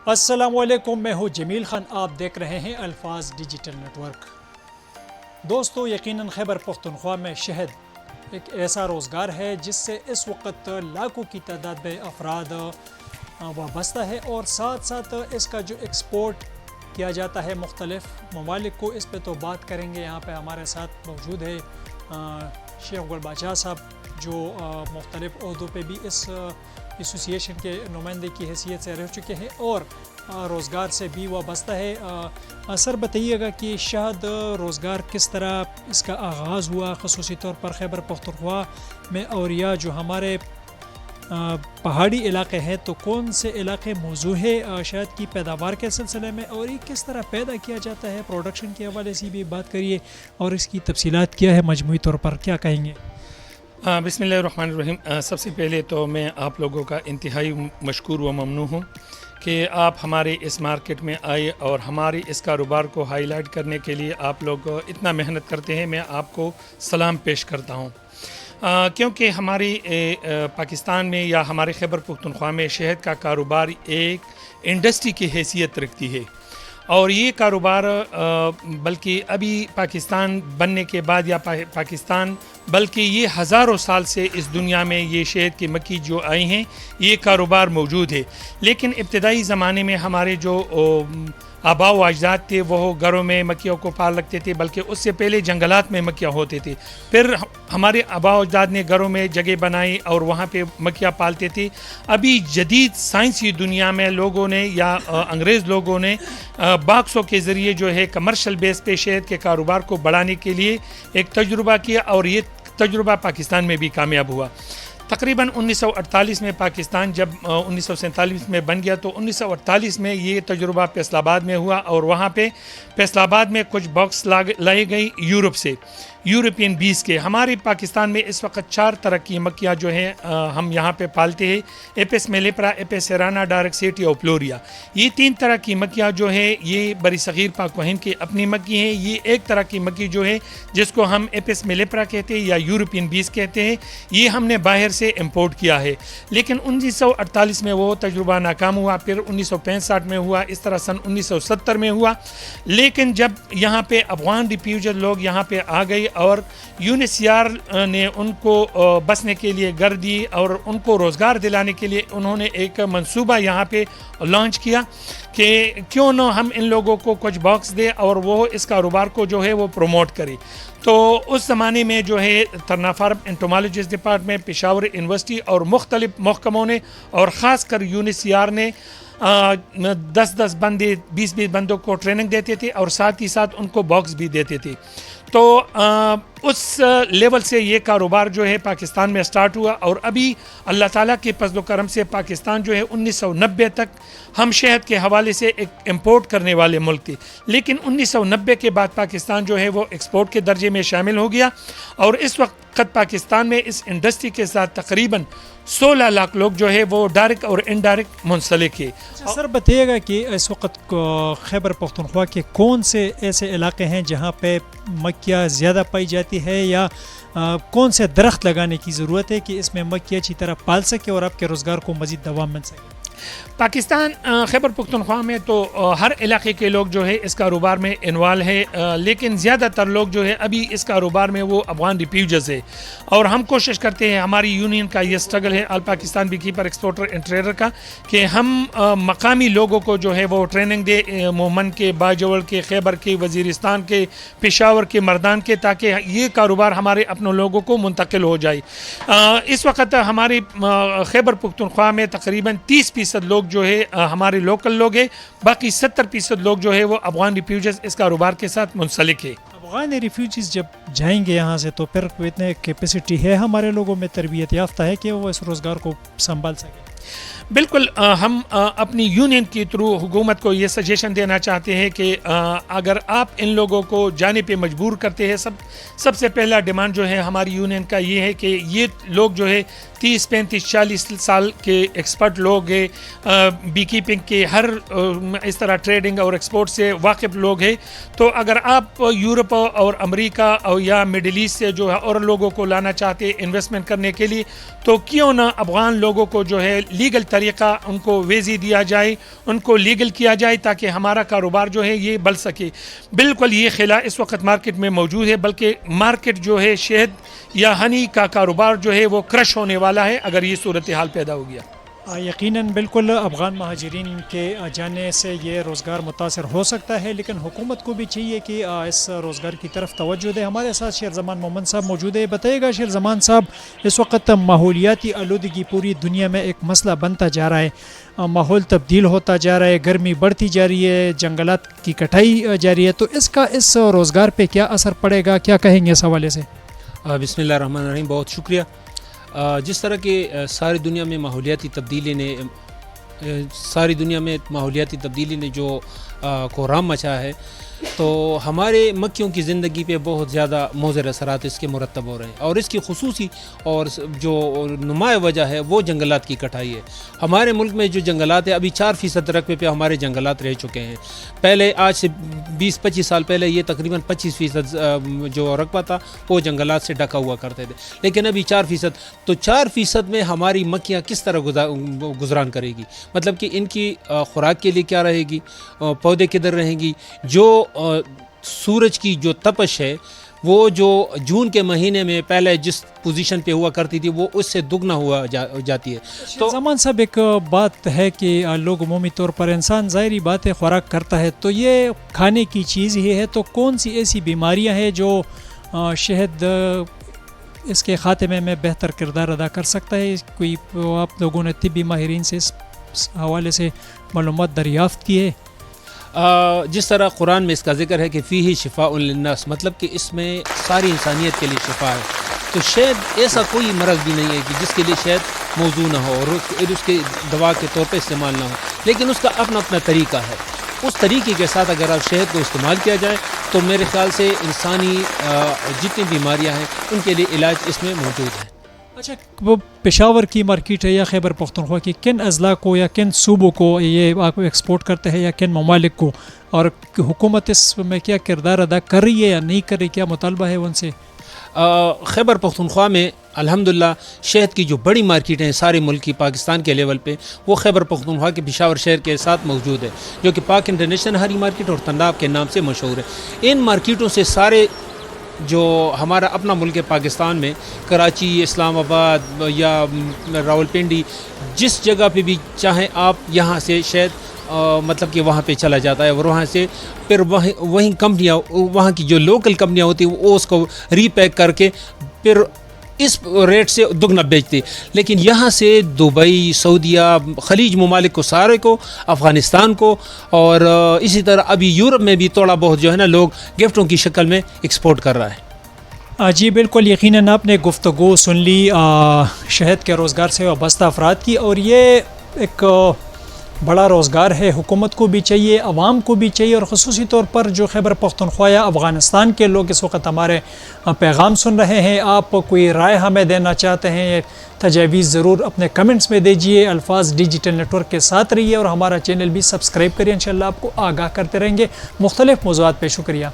السلام علیکم، میں ہوں جمیل خان، آپ دیکھ رہے ہیں الفاظ ڈیجیٹل نیٹ ورک۔ دوستو، یقیناً خیبر پختونخوا میں شہد ایک ایسا روزگار ہے جس سے اس وقت لاکھوں کی تعداد میں افراد وابستہ ہے، اور ساتھ ساتھ اس کا جو ایکسپورٹ کیا جاتا ہے مختلف ممالک کو، اس پہ تو بات کریں گے۔ یہاں پہ ہمارے ساتھ موجود ہے شیخ گل بادشاہ صاحب، جو مختلف عہدوں پہ بھی اس ایسوسیشن کے نمائندے کی حیثیت سے رہ چکے ہیں اور روزگار سے بھی وابستہ ہے۔ سر بتائیے گا کہ شہد روزگار کس طرح اس کا آغاز ہوا، خصوصی طور پر خیبر پختونخوا میں، اور یا جو ہمارے پہاڑی علاقے ہیں تو کون سے علاقے موزوں ہے شہد کی پیداوار کے سلسلے میں، اور یہ کس طرح پیدا کیا جاتا ہے، پروڈکشن کے حوالے سے بھی بات کریے، اور اس کی تفصیلات کیا ہے مجموعی طور پر، کیا کہیں گے؟ بسم اللہ الرحمن الرحیم۔ سب سے پہلے تو میں آپ لوگوں کا انتہائی مشکور و ممنون ہوں کہ آپ ہمارے اس مارکیٹ میں آئے اور ہمارے اس کاروبار کو ہائی لائٹ کرنے کے لیے آپ لوگ اتنا محنت کرتے ہیں۔ میں آپ کو سلام پیش کرتا ہوں، کیونکہ ہماری پاکستان میں یا ہمارے خیبر پختونخوا میں شہد کا کاروبار ایک انڈسٹری کی حیثیت رکھتی ہے، اور یہ کاروبار بلکہ ابھی پاکستان بننے کے بعد یا پاکستان بلکہ یہ ہزاروں سال سے اس دنیا میں یہ شہد کی مکھی جو آئی ہیں، یہ کاروبار موجود ہے۔ لیکن ابتدائی زمانے میں ہمارے جو آباء و اجداد تھے وہ گھروں میں مکھیوں کو پال رکھتے تھے، بلکہ اس سے پہلے جنگلات میں مکھیاں ہوتے تھے۔ پھر ہمارے آباء و اجداد نے گھروں میں جگہ بنائی اور وہاں پہ مکھیاں پالتے تھے۔ ابھی جدید سائنسی دنیا میں لوگوں نے یا انگریز لوگوں نے باکسوں کے ذریعے جو ہے کمرشل بیس پہ شہد کے کاروبار کو بڑھانے کے لیے ایک تجربہ کیا، اور یہ تجربہ پاکستان میں بھی کامیاب ہوا۔ تقریباً 1948 میں پاکستان جب 1947 میں بن گیا تو 1948 میں یہ تجربہ فیصل آباد میں ہوا، اور وہاں پہ فیصل آباد میں کچھ باکس لائے گئی یورپ سے، یورپین بیس کے۔ ہمارے پاکستان میں اس وقت 4 طرح کی مکھیاں جو ہیں ہم یہاں پہ پالتے ہیں: ایپس میلیپرا، ایپس سیرانا، ڈارکسیٹی اور پلوریا۔ یہ 3 طرح کی مکھیاں جو ہیں یہ بری صغیر پاک و ہند کی اپنی مکھی ہیں۔ یہ ایک طرح کی مکھی جو ہے جس کو ہم ایپس میلیپرا کہتے ہیں یا یورپین بیس کہتے ہیں، یہ ہم نے باہر سے امپورٹ کیا ہے، لیکن 1948 میں وہ تجربہ ناکام ہوا، پھر 1965 میں ہوا، اس طرح سن 1970 میں ہوا۔ لیکن جب یہاں پہ افغان ریفیوجی لوگ یہاں پہ آ گئی اور UNHCR نے ان کو بسنے کے لیے گھر دی اور ان کو روزگار دلانے کے لیے انہوں نے ایک منصوبہ یہاں پہ لانچ کیا کہ کیوں نہ ہم ان لوگوں کو کچھ باکس دے اور وہ اس کاروبار کو جو ہے وہ پروموٹ کرے۔ تو اس زمانے میں جو ہے ترنا فارم انٹومالوجسٹ ڈپارٹمنٹ، پشاور یونیورسٹی اور مختلف محکموں نے اور خاص کر UNHCR نے 10 بندے 20 بندوں کو ٹریننگ دیتے تھے اور ساتھ ہی ساتھ ان کو باکس بھی دیتے تھے۔ تو اس لیول سے یہ کاروبار جو ہے پاکستان میں سٹارٹ ہوا، اور ابھی اللہ تعالیٰ کے فضل و کرم سے پاکستان جو ہے 1990 تک ہم شہد کے حوالے سے ایک امپورٹ کرنے والے ملک تھے، لیکن 1990 کے بعد پاکستان جو ہے وہ ایکسپورٹ کے درجے میں شامل ہو گیا، اور اس وقت پاکستان میں اس انڈسٹری کے ساتھ تقریباً 16 لاکھ لوگ جو ہے وہ ڈائریکٹ اور انڈائریکٹ منسلک ہے۔ سر بتائیے گا کہ اس وقت خیبر پختونخوا کے کون سے ایسے علاقے ہیں جہاں پہ مکھیاں زیادہ پائی جاتی ہے، یا کون سے درخت لگانے کی ضرورت ہے کہ اس میں مکھی اچھی طرح پال سکے اور آپ کے روزگار کو مزید دوام مل سکے؟ پاکستان خیبر پختونخوا میں تو ہر علاقے کے لوگ جو ہے اس کاروبار میں انوالو ہے، لیکن زیادہ تر لوگ جو ہے ابھی اس کاروبار میں وہ افغان ریفیوجیز ہے، اور ہم کوشش کرتے ہیں، ہماری یونین کا یہ سٹرگل ہے all Pakistan bee keeper exporter and trader کا، کہ ہم مقامی لوگوں کو جو ہے وہ ٹریننگ دے، مومن کے، باجوڑ کے، خیبر کے، وزیرستان کے، پشاور کے، مردان کے، تاکہ یہ کاروبار ہمارے اپنے لوگوں کو منتقل ہو جائے۔ اس وقت ہمارے خیبر پختونخوا میں تقریباً 30% لوگ جو ہے ہمارے لوکل لوگ ہیں، باقی 70% لوگ جو ہے وہ افغان ریفیوجیز اس کاروبار کے ساتھ منسلک ہے۔ افغان ریفیوجیز جب جائیں گے یہاں سے تو پھر اتنے کیپیسٹی ہے ہمارے لوگوں میں، تربیت یافتہ ہے کہ وہ اس روزگار کو سنبھال سکیں؟ بالکل، ہم اپنی یونین کے تھرو حکومت کو یہ سجیشن دینا چاہتے ہیں کہ اگر آپ ان لوگوں کو جانے پہ مجبور کرتے ہیں، سب سے پہلا ڈیمانڈ جو ہے ہماری یونین کا یہ ہے کہ یہ لوگ جو ہے 30-35-40 سال کے ایکسپرٹ لوگ ہیں، بی کیپنگ کے ہر اس طرح ٹریڈنگ اور ایکسپورٹ سے واقف لوگ ہیں. تو اگر آپ یورپ اور امریکہ اور یا مڈل ایسٹ سے جو ہے اور لوگوں کو لانا چاہتے ہیں انویسٹمنٹ کرنے کے لیے، تو کیوں نہ افغان لوگوں کو جو ہے لیگل طریقہ ان کو ویزی دیا جائے، ان کو لیگل کیا جائے تاکہ ہمارا کاروبار جو ہے یہ بڑھ سکے. بالکل یہ خلا اس وقت مارکیٹ میں موجود ہے، بلکہ مارکیٹ جو ہے شہد یا ہنی کا کاروبار جو ہے وہ کرش ہونے والا ہے اگر یہ صورتحال پیدا ہو گیا. یقیناً بالکل افغان مہاجرین کے جانے سے یہ روزگار متاثر ہو سکتا ہے، لیکن حکومت کو بھی چاہیے کہ اس روزگار کی طرف توجہ دے. ہمارے ساتھ شیر زمان محمد صاحب موجود ہے. بتائیے گا شیر زمان صاحب، اس وقت ماحولیاتی آلودگی پوری دنیا میں ایک مسئلہ بنتا جا رہا ہے، ماحول تبدیل ہوتا جا رہا ہے، گرمی بڑھتی جا رہی ہے، جنگلات کی کٹائی جاری ہے، تو اس کا اس روزگار پہ کیا اثر پڑے گا، کیا کہیں گے اس حوالے سے؟ بسم اللہ الرحمن الرحیم. بہت شکریہ. جس طرح کہ ساری دنیا میں ماحولیاتی تبدیلی نے جو کوہرام مچا ہے، تو ہمارے مکیوں کی زندگی پہ بہت زیادہ مضر اثرات اس کے مرتب ہو رہے ہیں، اور اس کی خصوصی اور جو نمایاں وجہ ہے وہ جنگلات کی کٹائی ہے. ہمارے ملک میں جو جنگلات ہیں ابھی 4% رقبے پہ ہمارے جنگلات رہ چکے ہیں. پہلے آج سے 20-25 سال پہلے یہ تقریباً 25% جو رقبہ تھا وہ جنگلات سے ڈھکا ہوا کرتے تھے، لیکن ابھی 4%. تو 4% میں ہماری مکھیاں کس طرح گزران کرے گی؟ مطلب کہ ان کی خوراک کے لیے کیا رہے گی، پودے کدھر رہیں گی؟ جو سورج کی جو تپش ہے وہ جو جون کے مہینے میں پہلے جس پوزیشن پہ ہوا کرتی تھی وہ اس سے دگنا ہوا جاتی ہے. تو زمان صاحب ایک بات ہے کہ لوگ عمومی طور پر انسان ظاہری بات ہے خوراک کرتا ہے، تو یہ کھانے کی چیز ہی ہے، تو کون سی ایسی بیماریاں ہیں جو شہد اس کے خاتمے میں بہتر کردار ادا کر سکتا ہے؟ کوئی آپ لوگوں نے طبی ماہرین سے اس حوالے سے معلومات دریافت کی ہے؟ جس طرح قرآن میں اس کا ذکر ہے کہ فیہ شفاء للناس، مطلب کہ اس میں ساری انسانیت کے لیے شفا ہے. تو شہد ایسا کوئی مرض بھی نہیں ہے کہ جس کے لیے شہد موضوع نہ ہو اور اس کے دوا کے طور پہ استعمال نہ ہو، لیکن اس کا اپنا اپنا طریقہ ہے. اس طریقے کے ساتھ اگر آپ شہد کو استعمال کیا جائے تو میرے خیال سے انسانی جتنی بیماریاں ہیں ان کے لیے علاج اس میں موجود ہے. اچھا، وہ پشاور کی مارکیٹ ہے یا خیبر پختونخوا کی، کن اضلاع کو یا کن صوبوں کو یہ آپ ایکسپورٹ کرتے ہیں یا کن ممالک کو، اور حکومت اس میں کیا کردار ادا کر رہی ہے یا نہیں کر رہی، کیا مطالبہ ہے ان سے؟ خیبر پختونخوا میں الحمدللہ شہد کی جو بڑی مارکیٹیں ہیں سارے ملک کی پاکستان کے لیول پہ، وہ خیبر پختونخوا کے پشاور شہر کے ساتھ موجود ہے، جو کہ پاک انٹرنیشنل ہری مارکیٹ اور تناب کے نام سے مشہور ہے. ان مارکیٹوں سے سارے جو ہمارا اپنا ملک ہے پاکستان میں، کراچی، اسلام آباد یا راولپنڈی، جس جگہ پہ بھی چاہیں آپ یہاں سے شہد مطلب کہ وہاں پہ چلا جاتا ہے، اور وہاں سے پھر وہیں کمپنیاں، وہاں کی جو لوکل کمپنیاں ہوتی ہیں وہ اس کو ری پیک کر کے پھر اس ریٹ سے دگنا بیچتے. لیکن یہاں سے دبئی، سعودیہ، خلیج ممالک کو سارے کو، افغانستان کو، اور اسی طرح ابھی یورپ میں بھی تھوڑا بہت جو ہے نا لوگ گفٹوں کی شکل میں ایکسپورٹ کر رہا ہے. جی بالکل، یقیناً آپ نے گفتگو سن لی شہد کے روزگار سے وابستہ افراد کی، اور یہ ایک بڑا روزگار ہے. حکومت کو بھی چاہیے، عوام کو بھی چاہیے، اور خصوصی طور پر جو خیبر پختونخوا یا افغانستان کے لوگ اس وقت ہمارے پیغام سن رہے ہیں، آپ کوئی رائے ہمیں دینا چاہتے ہیں، تجاویز ضرور اپنے کمنٹس میں دیجئے. الفاظ ڈیجیٹل نیٹ ورک کے ساتھ رہیے اور ہمارا چینل بھی سبسکرائب کریے، انشاءاللہ آپ کو آگاہ کرتے رہیں گے مختلف موضوعات پہ. شکریہ.